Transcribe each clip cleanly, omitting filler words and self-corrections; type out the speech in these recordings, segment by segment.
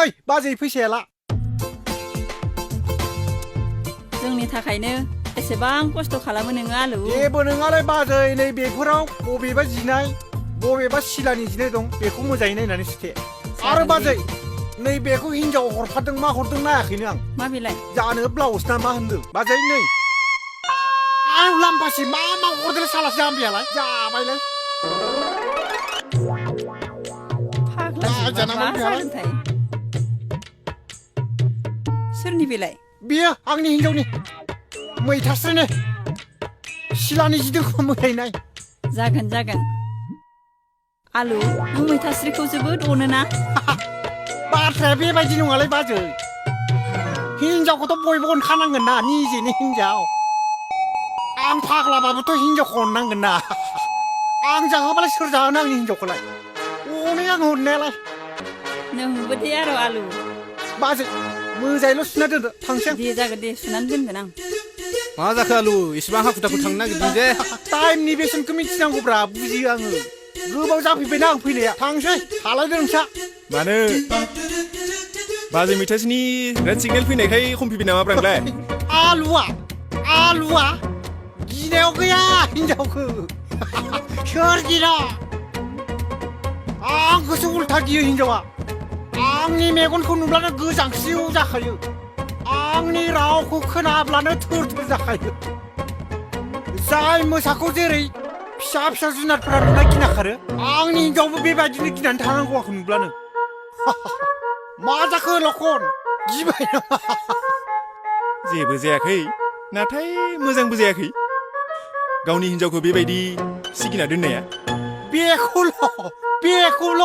ओइ बाजै फैसायाला जोंनि थाखायनो एसेबां खस्थ' खालामो नोङो आलु जेबो नङालै बाजै नै बेफोराव बबेबा जिनाय बबेबा सिलानि जिनाय दं बेखौ मोजाङै नायनानै सुथे आरो बाजै नै बेखौ हिनजाव हरफादों मा हरदों नायाखैनो आं मा बिलाय जानो ब्लाउस ना मा होनदों बाजै नै आयौ लाम्बासि मा हरदों साला जाम्बियालाय जाबायलाय फाग्ला मा जादोंथाय सोरनि बिलाय बियो आंनि हिनजावनि मैथास्रिनि सिलानि जिदोंखौ मोदायनाय जागोन आलु नों मैथास्रिखौ जोबोद अनोना बाथ्राया बेबायदि नङालै बाजै हिनजावखौथ' बयबो अनखानांगोन ना निजेनि हिनजाव आं फाग्लाबाबोथ' हिनजावखौ अननांगोन ना आं जाहोबालाय सोर जाहोनो आंनि हिनजावखौलाय अनो आं अननायालाय नोंबो दे आरो आलु बाजै मोजाङैल' सुना दोनदो थांसै दे जागोन दे सुनानै दोनगोन आं मा जाखो आलु इसेबां हाखु दाखु थांनो नागिरदों जे टाइमनि बेसेनखौ मिथिनांगौब्रा बुजियो आङो गोबाव जाफैबायना आं फैनाया थांसै थालायदो नोंसा मानो बाजै मैथास्रिनि रेड सिगनेल फैनायखाय हमफैबाय नामा ब्रांलाय आलुआ गिनायाव गैया हिनजावखौ सोर गिना आंखौसो उल्था गियो हिनजावा आंनि मेगनखौ नुब्लानो गोजांस्रिउ जाखायो आंनि रावखौ खोनाब्लानो थोर जाखायो जाय मोसाखौ जेरै फिसा जुनारफोरा नुना गिना खारो आंनि हिनजावबो बेबायदिनो गिनानै थानांगौ आंखौ नुब्लानो मा जाखो लखन गिबाय नामा जेबो जायाखै नाथाय मोजांबो जायाखै गावनि हिनजावखौ बेबायदि सिगिना दोननाया बेखौल'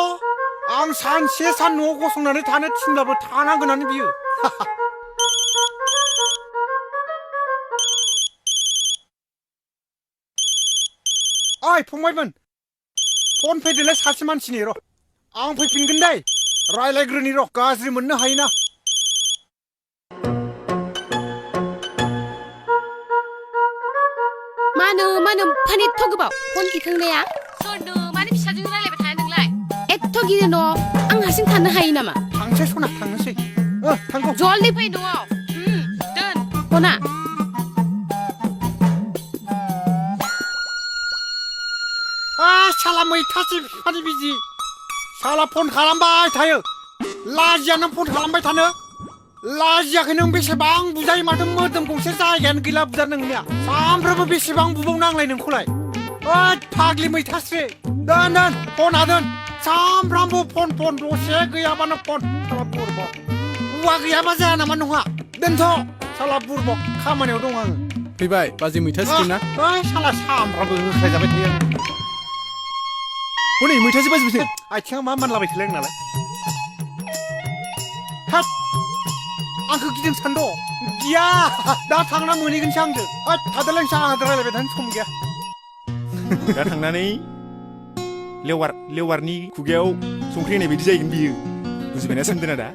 आं सानसे सान न'आव गसंनानै थानो थिनब्लाबो थानांगोनानो बियो ओइ फंबायमोन फन फैदोलाय सासे मानसिनि र' आं फैफिनगोन दै रायलायग्रोनि र' गाज्रि मोननो हायोना मानो फानि एथ' गोबाव फन दिखांनाया सोरनो मानो फिसाजों रायलायबाय थाया नोंलाय एथ' गिदिर न' आं हारसिं थानो हायो नामा थांसै सना थांनोसै थांगौ जल्दि फै न'आव दोन फना साला मैथासि बिफानि बिजि साला फन खालामबाय थायो लाजिया नों फन खालामबाय थानो लाजियाखै नों बेसेबां बुजायो माथो मोदोम गंसे जायगायानो गैला बुजा नोंनिया सामफ्रामबो बेसेबां बुबावनो आंलाय नोंखौलाय फाग्लि मैथास्रि दोन फना दोन सामफ्रामबो फन दसे गैयाबानो फन साला बुरबक औवा गैयाबा जाया नामा नङा दोनथ' साला बुरबक खामानियाव दं आङो फैबाय बाजै मैथास्रि ना साला सामफ्रामबो होख्रायजाबाय थायो हनै मैथास्रि बाजै आथिङा मा मानलाबाय थालाय नालाय हाट आंखौ गिदिं सानद' गिया दा थांना मोनहैगोनसो आंजों थादोलाय आंहा रायलायबाय थानो सम गैया दा थांनानै लेवारनि खुगायाव संख्रि होनाय बायदि जाहैगोन बियो बुजिबायना सोमदोना दा